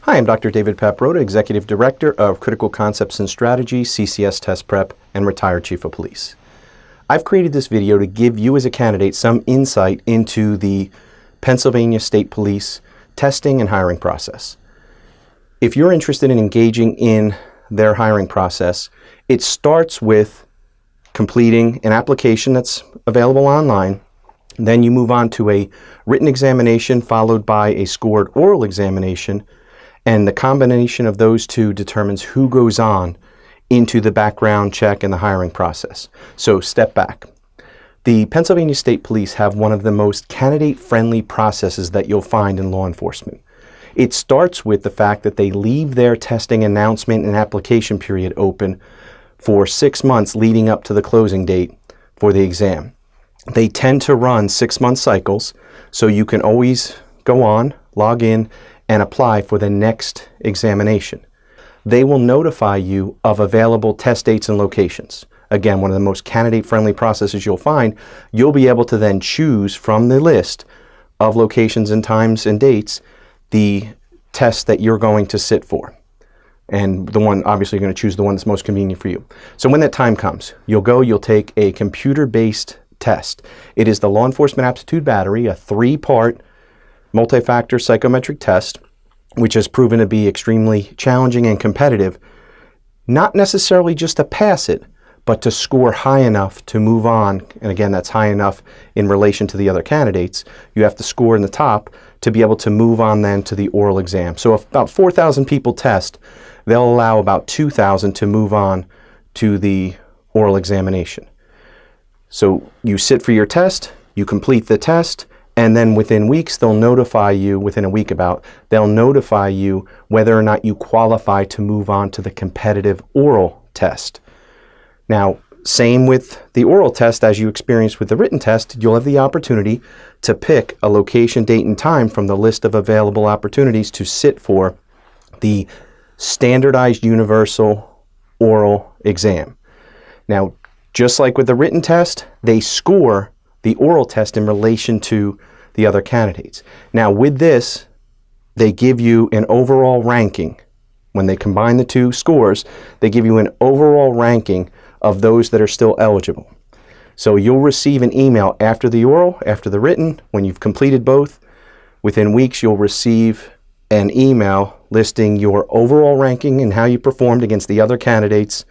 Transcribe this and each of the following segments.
Hi, I'm Dr. David Paprota, Executive Director of Critical Concepts and Strategy, CCS Test Prep, and retired Chief of Police. I've created this video to give you as a candidate some insight into the Pennsylvania State Police testing and hiring process. If you're interested in engaging in their hiring process, it starts with completing an application that's available online. Then you move on to a written examination followed by a scored oral examination, and the combination of those two determines who goes on into the background check and the hiring process. So step back. The Pennsylvania State Police have one of the most candidate-friendly processes that you'll find in law enforcement. It starts with the fact that they leave their testing announcement and application period open for 6 months leading up to the closing date for the exam. They tend to run 6-month cycles, so you can always go on, log in, and apply for the next examination. They will notify you of available test dates and locations. Again, one of the most candidate-friendly processes you'll find. You'll be able to then choose from the list of locations and times and dates the test that you're going to sit for. And the one, obviously, you're going to choose the one that's most convenient for you. So when that time comes, you'll take a computer-based test. It is the Law Enforcement Aptitude Battery, a 3-part multi-factor psychometric test, which has proven to be extremely challenging and competitive, not necessarily just to pass it, but to score high enough to move on. And again, that's high enough in relation to the other candidates. You have to score in the top to be able to move on then to the oral exam. So if about 4,000 people test, they'll allow about 2,000 to move on to the oral examination. So you sit for your test, you complete the test, and then within weeks, they'll notify you, within a week about, they'll notify you whether or not you qualify to move on to the competitive oral test. Now, same with the oral test as you experienced with the written test, you'll have the opportunity to pick a location, date, and time from the list of available opportunities to sit for the standardized universal oral exam. Now, just like with the written test, they score the oral test in relation to the other candidates. Now with this, they give you an overall ranking. When they combine the two scores, they give you an overall ranking of those that are still eligible. So you'll receive an email after the oral, after the written, when you've completed both. Within weeks, you'll receive an email listing your overall ranking and how you performed against the other candidates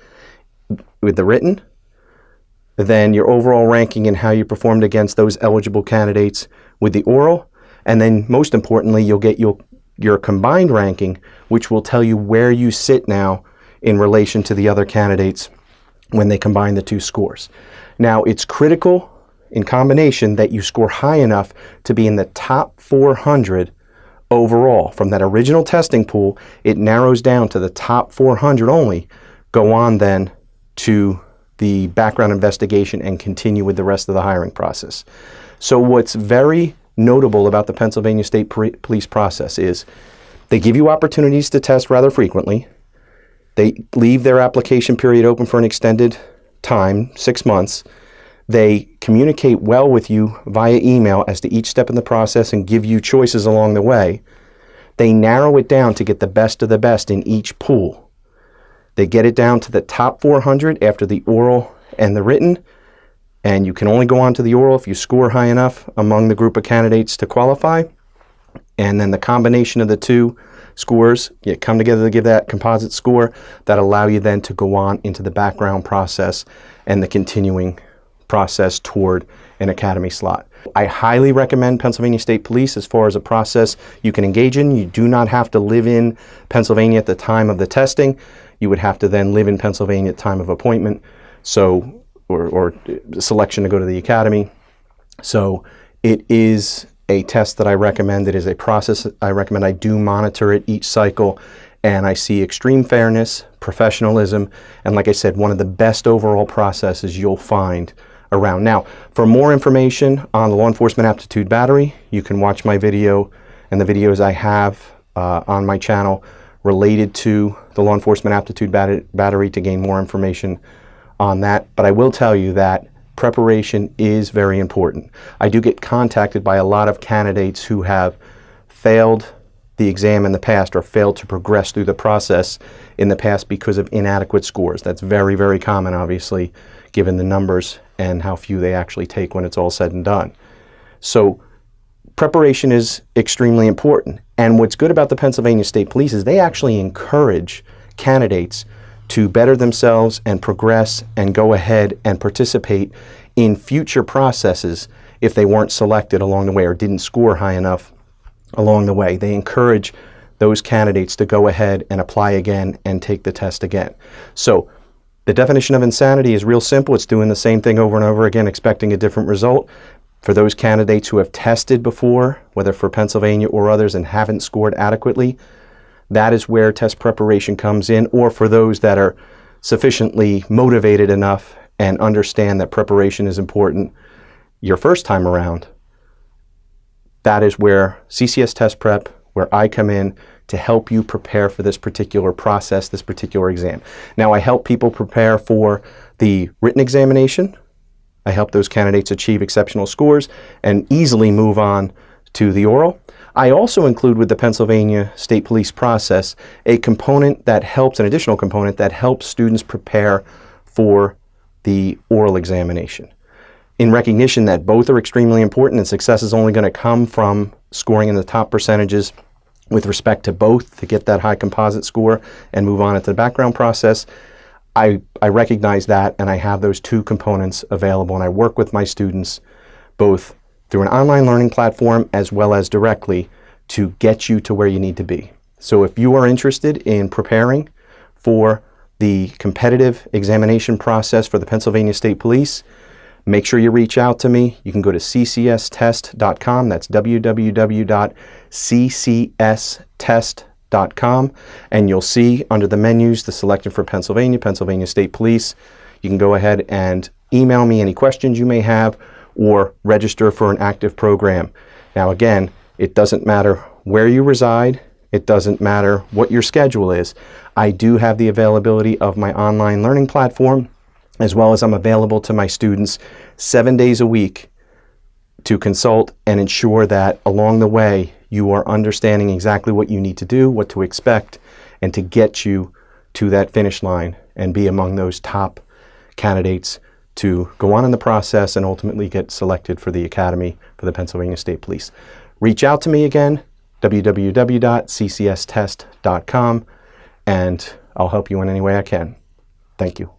with the written, then your overall ranking and how you performed against those eligible candidates with the oral, and then most importantly, you'll get your combined ranking, which will tell you where you sit now in relation to the other candidates when they combine the two scores. Now, it's critical in combination that you score high enough to be in the top 400 overall. From that original testing pool, it narrows down to the top 400 only. Go on then to the background investigation and continue with the rest of the hiring process. So what's very notable about the Pennsylvania State Police process is they give you opportunities to test rather frequently. They leave their application period open for an extended time, 6 months. They communicate well with you via email as to each step in the process and give you choices along the way. They narrow it down to get the best of the best in each pool. They get it down to the top 400 after the oral and the written, and you can only go on to the oral if you score high enough among the group of candidates to qualify. And then the combination of the two scores, you come together to give that composite score that allow you then to go on into the background process and the continuing process toward an academy slot. I highly recommend Pennsylvania State Police as far as a process you can engage in. You do not have to live in Pennsylvania at the time of the testing. You would have to then live in Pennsylvania at time of appointment, so or selection to go to the academy. So it is a test that I recommend. It is a process I recommend. I do monitor it each cycle, and I see extreme fairness, professionalism, and like I said, one of the best overall processes you'll find around. Now, for more information on the Law Enforcement Aptitude Battery, you can watch my video and the videos I have on my channel related to the Law Enforcement Aptitude Battery to gain more information on that. But I will tell you that preparation is very important. I do get contacted by a lot of candidates who have failed the exam in the past or failed to progress through the process in the past because of inadequate scores. That's very, very common, obviously, given the numbers and how few they actually take when it's all said and done. So preparation is extremely important. And what's good about the Pennsylvania State Police is they actually encourage candidates to better themselves and progress and go ahead and participate in future processes if they weren't selected along the way or didn't score high enough along the way. They encourage those candidates to go ahead and apply again and take the test again. So the definition of insanity is real simple. It's doing the same thing over and over again, expecting a different result. For those candidates who have tested before, whether for Pennsylvania or others, and haven't scored adequately, that is where test preparation comes in. Or for those that are sufficiently motivated enough and understand that preparation is important your first time around, that is where CCS Test Prep, where I come in to help you prepare for this particular process, this particular exam. Now, I help people prepare for the written examination. I help those candidates achieve exceptional scores and easily move on to the oral. I also include with the Pennsylvania State Police process a component that helps, an additional component that helps students prepare for the oral examination, in recognition that both are extremely important and success is only going to come from scoring in the top percentages with respect to both to get that high composite score and move on into the background process. I recognize that, and I have those two components available, and I work with my students both through an online learning platform as well as directly to get you to where you need to be. So if you are interested in preparing for the competitive examination process for the Pennsylvania State Police, make sure you reach out to me. You can go to ccsTest.com. That's www.ccsTest.com. And you'll see under the menus, the selection for Pennsylvania, Pennsylvania State Police. You can go ahead and email me any questions you may have or register for an active program. Now, again, it doesn't matter where you reside. It doesn't matter what your schedule is. I do have the availability of my online learning platform, as well as I'm available to my students 7 days a week to consult and ensure that along the way you are understanding exactly what you need to do, what to expect, and to get you to that finish line and be among those top candidates to go on in the process and ultimately get selected for the Academy for the Pennsylvania State Police. Reach out to me again, www.ccsTest.com, and I'll help you in any way I can. Thank you.